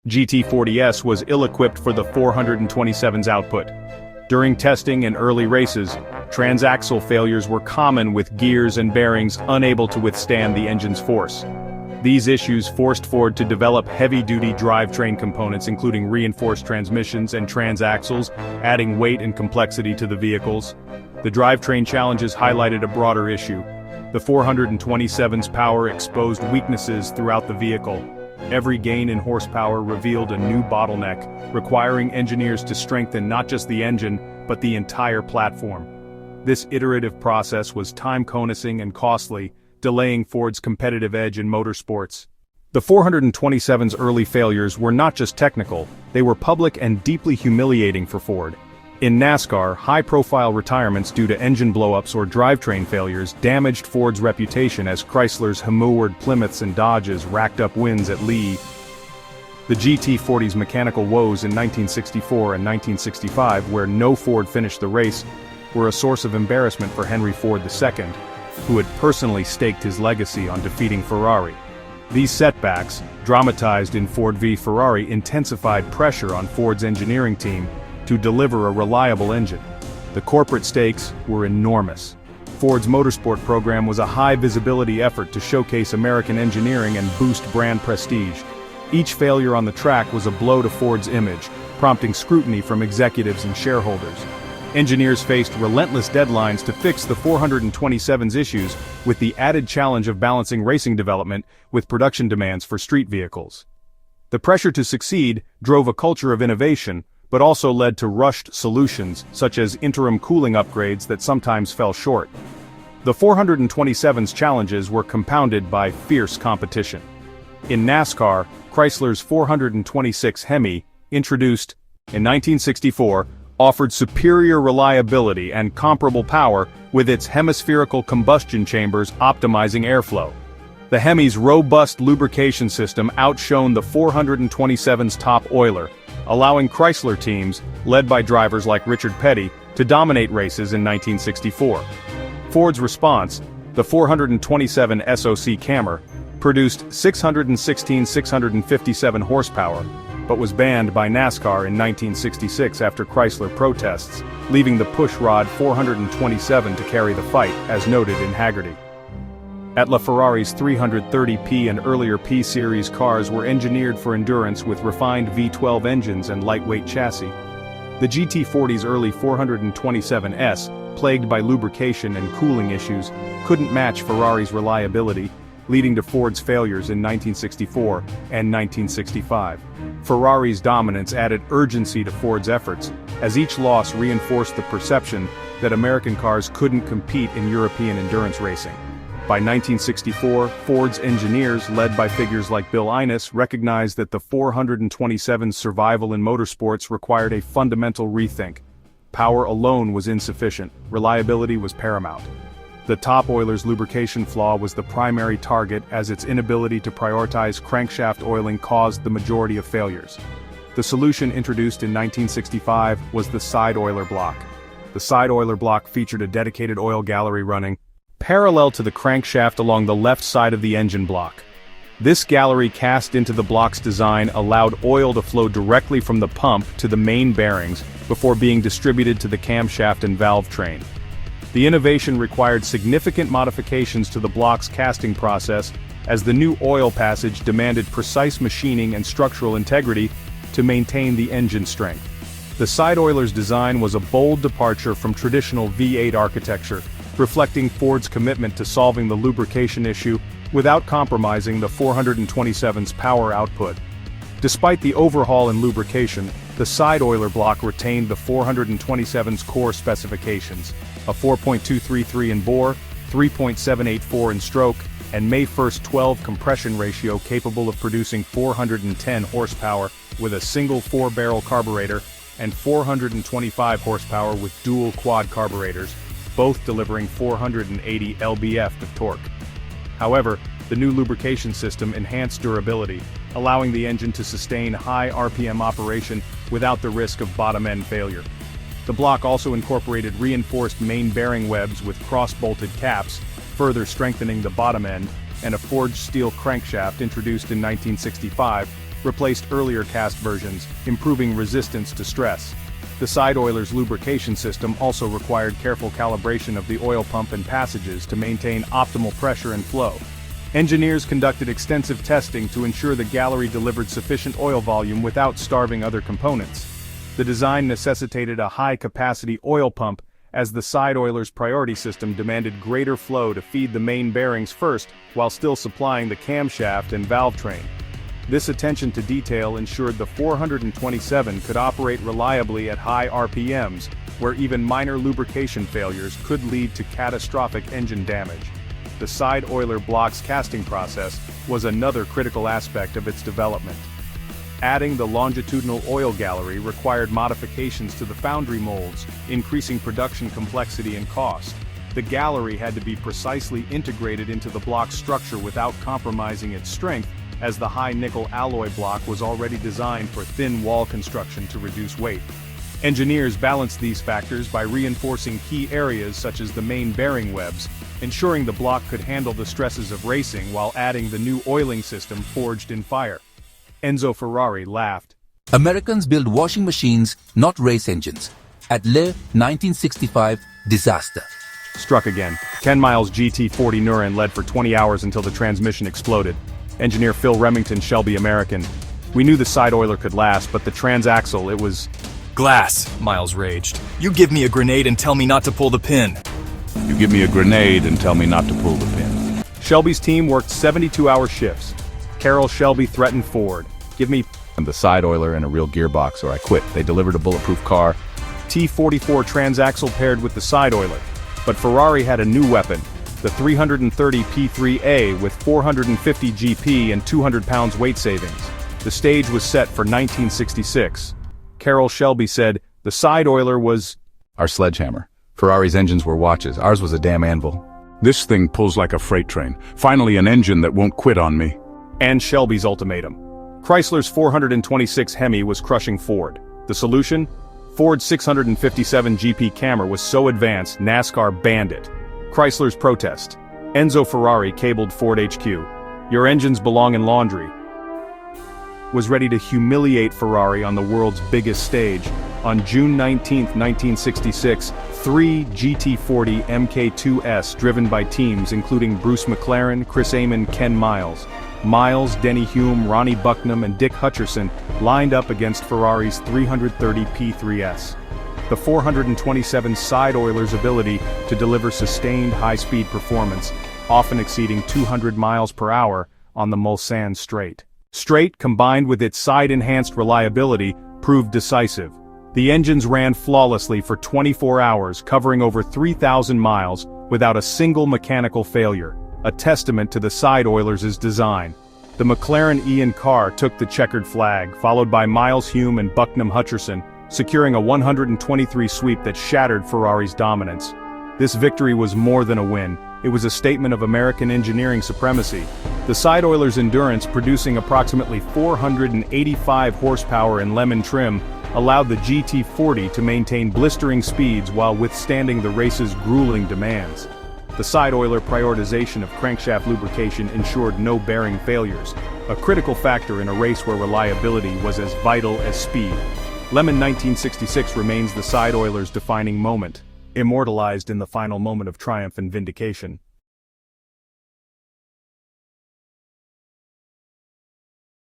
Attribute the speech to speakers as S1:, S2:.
S1: GT40s was ill-equipped for the 427's output. During testing and early races, transaxle failures were common with gears and bearings unable to withstand the engine's force. These issues forced Ford to develop heavy-duty drivetrain components including reinforced transmissions and transaxles, adding weight and complexity to the vehicles. The drivetrain challenges highlighted a broader issue. The 427's power exposed weaknesses throughout the vehicle. Every gain in horsepower revealed a new bottleneck, requiring engineers to strengthen not just the engine, but the entire platform. This iterative process was time-consuming and costly, delaying Ford's competitive edge in motorsports. The 427's early failures were not just technical, they were public and deeply humiliating for Ford. In NASCAR, high-profile retirements due to engine blowups or drivetrain failures damaged Ford's reputation as Chrysler's Hemmoor Plymouths and Dodges racked up wins at Lee. The GT40's mechanical woes in 1964 and 1965, where no Ford finished the race, were a source of embarrassment for Henry Ford II, who had personally staked his legacy on defeating Ferrari. These setbacks, dramatized in Ford v Ferrari, intensified pressure on Ford's engineering team to deliver a reliable engine. The corporate stakes were enormous. Ford's motorsport program was a high-visibility effort to showcase American engineering and boost brand prestige. Each failure on the track was a blow to Ford's image, prompting scrutiny from executives and shareholders. Engineers faced relentless deadlines to fix the 427's issues, with the added challenge of balancing racing development with production demands for street vehicles. The pressure to succeed drove a culture of innovation, but also led to rushed solutions, such as interim cooling upgrades that sometimes fell short. The 427's challenges were compounded by fierce competition. In NASCAR, Chrysler's 426 Hemi, introduced in 1964, offered superior reliability and comparable power with its hemispherical combustion chambers optimizing airflow. The Hemi's robust lubrication system outshone the 427's top oiler, allowing Chrysler teams, led by drivers like Richard Petty, to dominate races in 1964. Ford's response, the 427 SoC Camry, produced 657 horsepower, but was banned by NASCAR in 1966 after Chrysler protests, leaving the pushrod 427 to carry the fight, as noted in Haggerty. At LaFerrari's 330P and earlier P-Series cars were engineered for endurance with refined V12 engines and lightweight chassis. The GT40's early 427S, plagued by lubrication and cooling issues, couldn't match Ferrari's reliability, leading to Ford's failures in 1964 and 1965. Ferrari's dominance added urgency to Ford's efforts, as each loss reinforced the perception that American cars couldn't compete in European endurance racing. By 1964, Ford's engineers, led by figures like Bill Innes, recognized that the 427's survival in motorsports required a fundamental rethink. Power alone was insufficient, reliability was paramount. The top oiler's lubrication flaw was the primary target, as its inability to prioritize crankshaft oiling caused the majority of failures. The solution introduced in 1965 was the side oiler block. The side oiler block featured a dedicated oil gallery running parallel to the crankshaft along the left side of the engine block. This gallery cast into the block's design allowed oil to flow directly from the pump to the main bearings before being distributed to the camshaft and valve train. The innovation required significant modifications to the block's casting process, as the new oil passage demanded precise machining and structural integrity to maintain the engine strength. The side oiler's design was a bold departure from traditional V8 architecture, reflecting Ford's commitment to solving the lubrication issue without compromising the 427's power output. Despite the overhaul in lubrication, the side oiler block retained the 427's core specifications: a 4.233 in bore, 3.784 in stroke, and May 1, 12 compression ratio capable of producing 410 horsepower with a single 4-barrel carburetor and 425 horsepower with dual quad carburetors, both delivering 480 lb-ft of torque. However, the new lubrication system enhanced durability, allowing the engine to sustain high RPM operation without the risk of bottom-end failure. The block also incorporated reinforced main bearing webs with cross-bolted caps, further strengthening the bottom end, and a forged steel crankshaft introduced in 1965 replaced earlier cast versions, improving resistance to stress. The side oiler's lubrication system also required careful calibration of the oil pump and passages to maintain optimal pressure and flow. Engineers conducted extensive testing to ensure the gallery delivered sufficient oil volume without starving other components. The design necessitated a high-capacity oil pump, as the side oiler's priority system demanded greater flow to feed the main bearings first, while still supplying the camshaft and valve train. This attention to detail ensured the 427 could operate reliably at high RPMs, where even minor lubrication failures could lead to catastrophic engine damage. The side oiler block's casting process was another critical aspect of its development. Adding the longitudinal oil gallery required modifications to the foundry molds, increasing production complexity and cost. The gallery had to be precisely integrated into the block's structure without compromising its strength, as the high-nickel alloy block was already designed for thin wall construction to reduce weight. Engineers balanced these factors by reinforcing key areas such as the main bearing webs, ensuring the block could handle the stresses of racing while adding the new oiling system forged in fire. Enzo Ferrari laughed.
S2: Americans build washing machines, not race engines. At Le 1965, disaster.
S1: Struck again. Ken Miles' GT40 Nuran led for 20 hours until the transmission exploded. Engineer Phil Remington, Shelby American. We knew the side oiler could last, but the transaxle, it was...
S3: Glass, Miles raged. You give me a grenade and tell me not to pull the pin.
S4: You give me a grenade and tell me not to pull the pin.
S1: Shelby's team worked 72-hour shifts. Carroll Shelby threatened Ford. Give me
S4: The side oiler and a real gearbox or I quit. They delivered a bulletproof car.
S1: T44 transaxle paired with the side oiler. But Ferrari had a new weapon, the 330 P3A with 450 GP and 200 pounds weight savings. The stage was set for 1966. Carroll Shelby said, the side oiler was
S4: our sledgehammer. Ferrari's engines were watches. Ours was a damn anvil.
S5: This thing pulls like a freight train. Finally an engine that won't quit on me.
S1: And Shelby's ultimatum. Chrysler's 426 Hemi was crushing Ford. The solution? Ford's 657 GP Camry was so advanced, NASCAR banned it. Chrysler's protest. Enzo Ferrari cabled Ford HQ. Your engines belong in laundry. Was ready to humiliate Ferrari on the world's biggest stage. On June 19, 1966, 3 GT40 Mk2S driven by teams including Bruce McLaren, Chris Amon, Ken Miles. Miles, Denny Hume, Ronnie Bucknam, and Dick Hutcherson lined up against Ferrari's 330 P3S. The 427 side oiler's ability to deliver sustained high-speed performance, often exceeding 200 miles per hour, on the Mulsanne straight. Straight, combined with its side-enhanced reliability, proved decisive. The engines ran flawlessly for 24 hours, covering over 3,000 miles, without a single mechanical failure, a testament to the side oiler's design. The McLaren Ian Carr took the checkered flag, followed by Miles Hume and Bucknam Hutcherson, securing a 123 sweep that shattered Ferrari's dominance. This victory was more than a win. It was a statement of American engineering supremacy. The side oiler's endurance, producing approximately 485 horsepower in lemon trim, allowed the GT40 to maintain blistering speeds while withstanding the race's grueling demands. The side oiler prioritization of crankshaft lubrication ensured no bearing failures, a critical factor in a race where reliability was as vital as speed. Lemon 1966 remains the side oiler's defining moment, immortalized in the final moment of triumph and vindication.